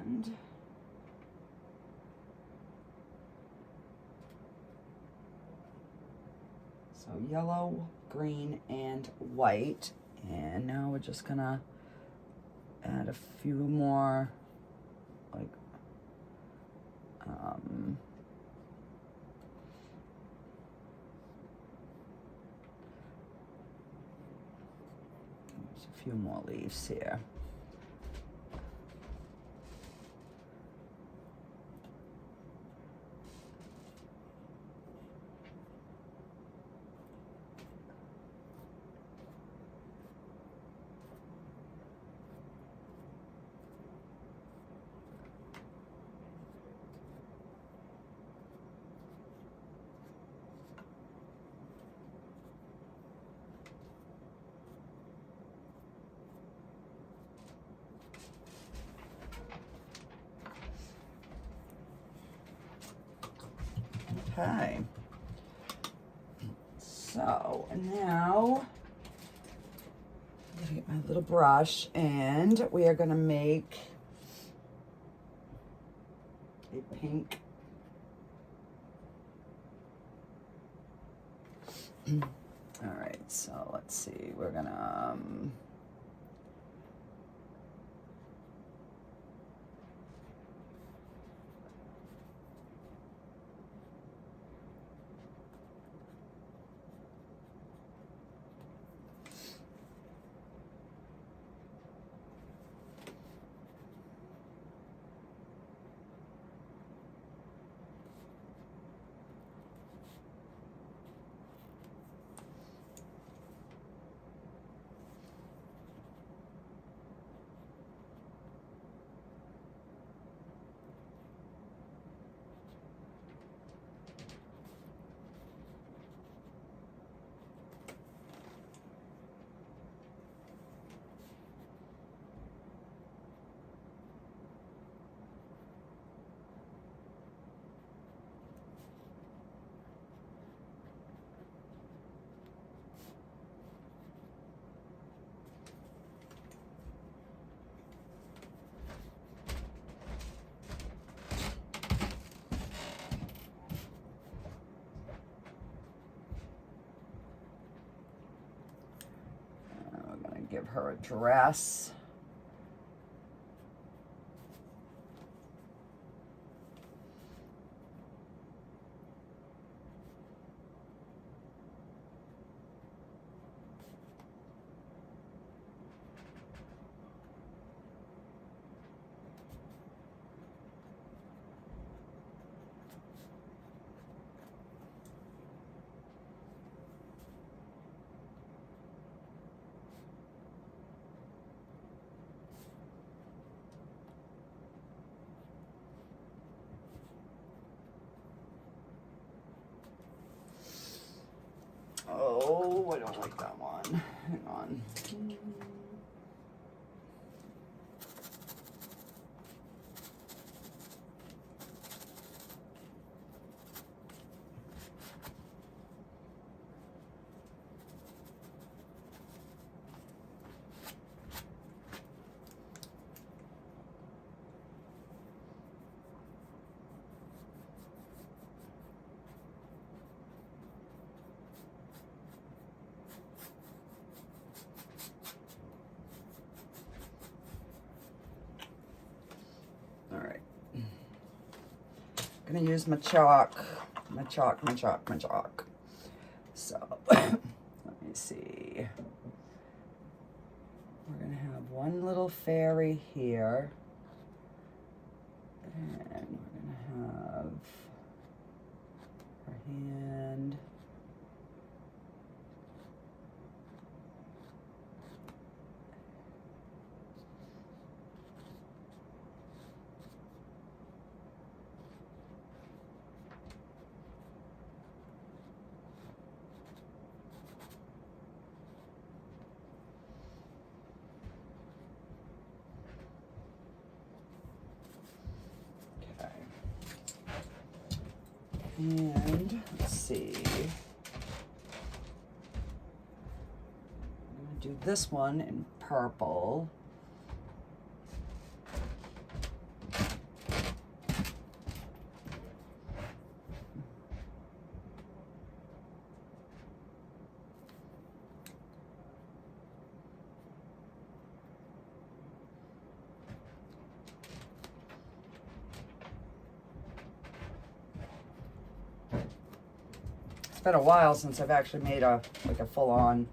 And so yellow, green, and white. And now we're just gonna add a few more, like, few more leaves here. Okay, so now I'm gonna get my little brush and we are gonna make a pink. All right, so let's see, we're gonna give her a dress. Oh, I don't like that one. Hang on. All right. I'm gonna use my chalk. So, let me see. We're gonna have one little fairy here. And we're gonna have her hand. And let's see, I'm going to do this one in purple. It's been a while since I've actually made a full-on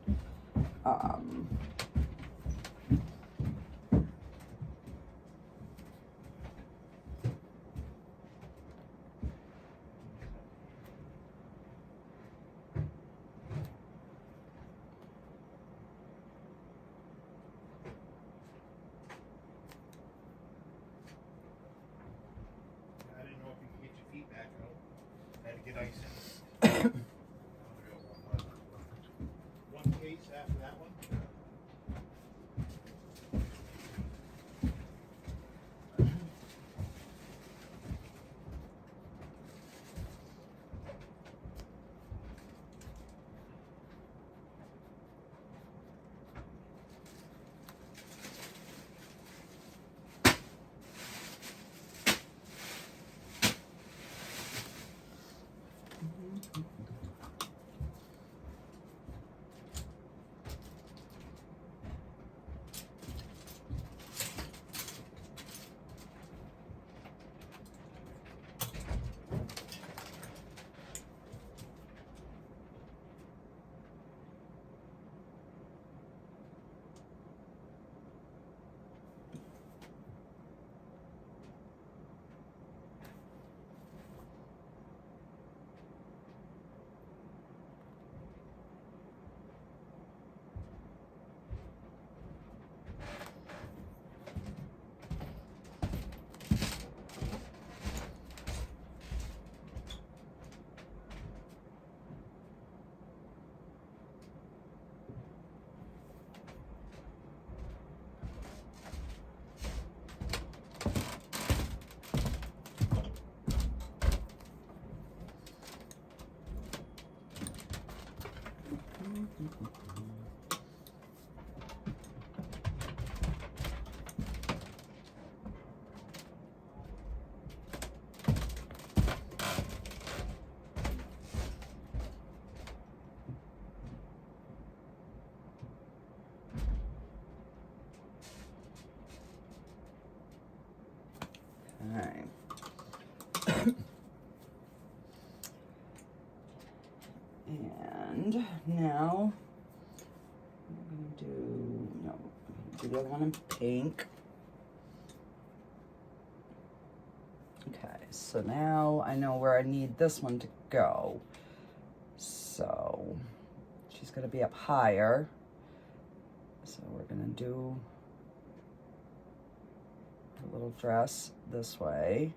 get ice in. One case after that one. Okay. And now I'm going to do the other one in pink. Okay, so now I know where I need this one to go. So she's going to be up higher. So we're going to do a little dress this way.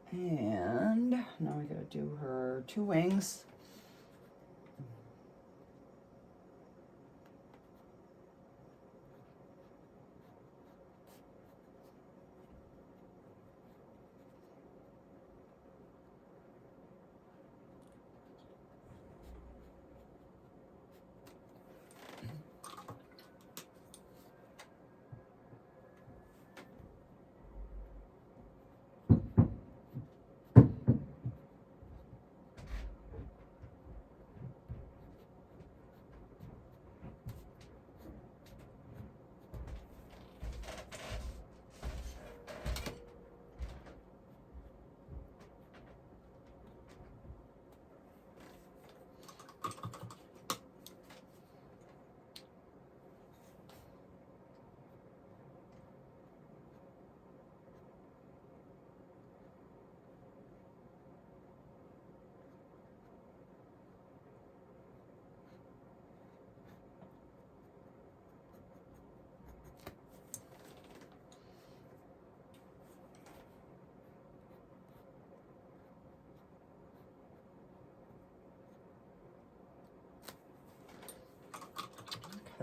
And now we gotta do her two wings.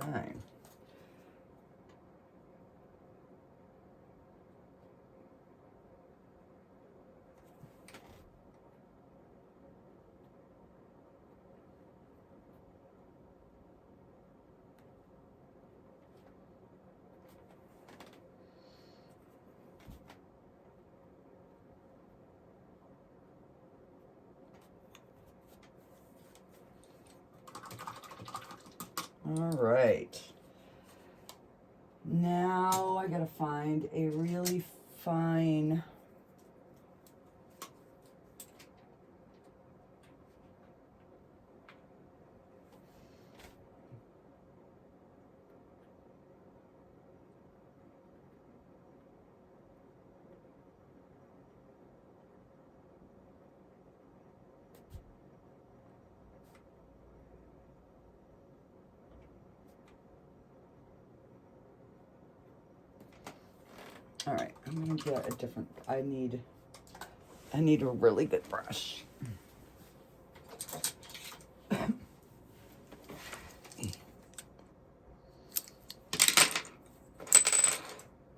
fine. All right. Now I gotta find a really fine all right, I'm gonna get a different, I need a really good brush.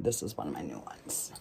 This is one of my new ones.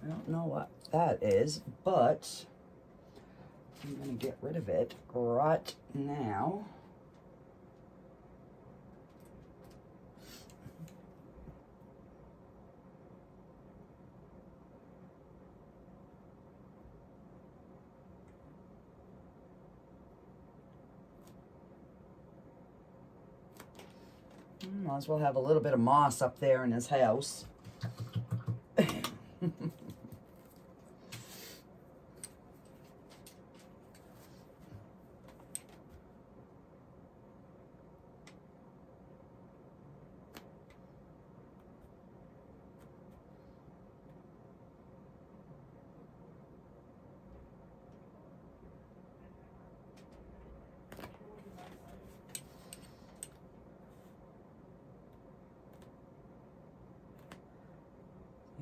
I don't know what that is, but I'm gonna get rid of it right now. Might as well have a little bit of moss up there in his house.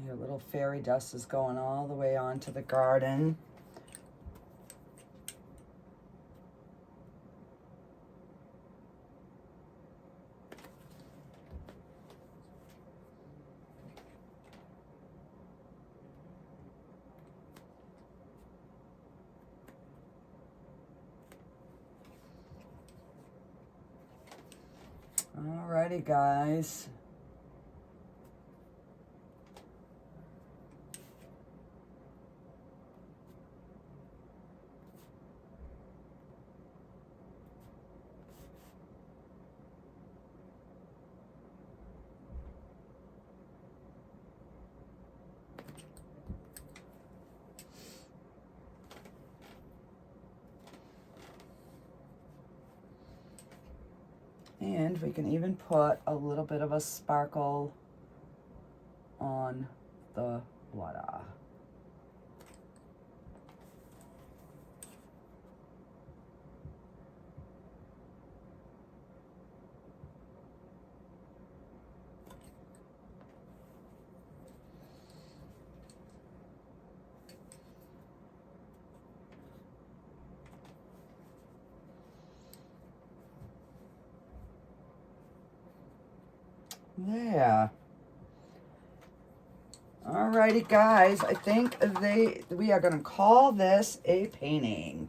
Your little fairy dust is going all the way onto the garden. Alrighty, guys. And we can even put a little bit of a sparkle on the water. There. Alrighty, guys. I think we are going to call this a painting.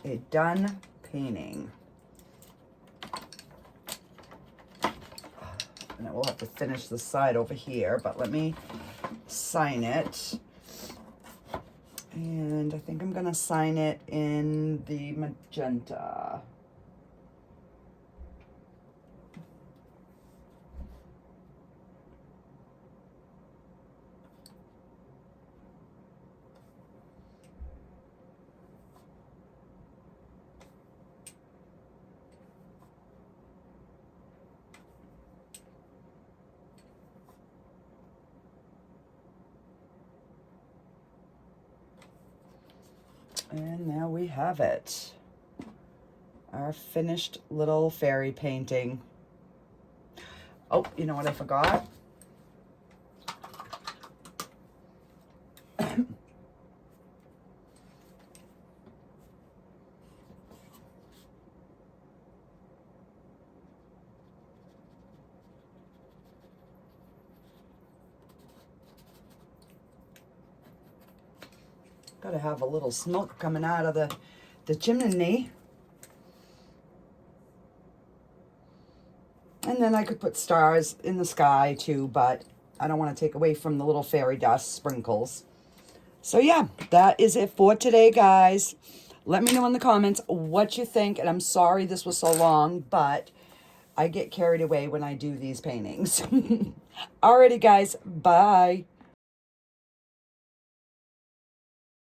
A done painting. And I will have to finish the side over here, but let me sign it. And I think I'm going to sign it in the magenta. And now we have it. Our finished little fairy painting. Oh, you know what I forgot? Gotta have a little smoke coming out of the chimney. And then I could put stars in the sky too, but I don't want to take away from the little fairy dust sprinkles. So yeah, that is it for today, guys. Let me know in the comments what you think. And I'm sorry this was so long, but I get carried away when I do these paintings. Alrighty, guys. Bye.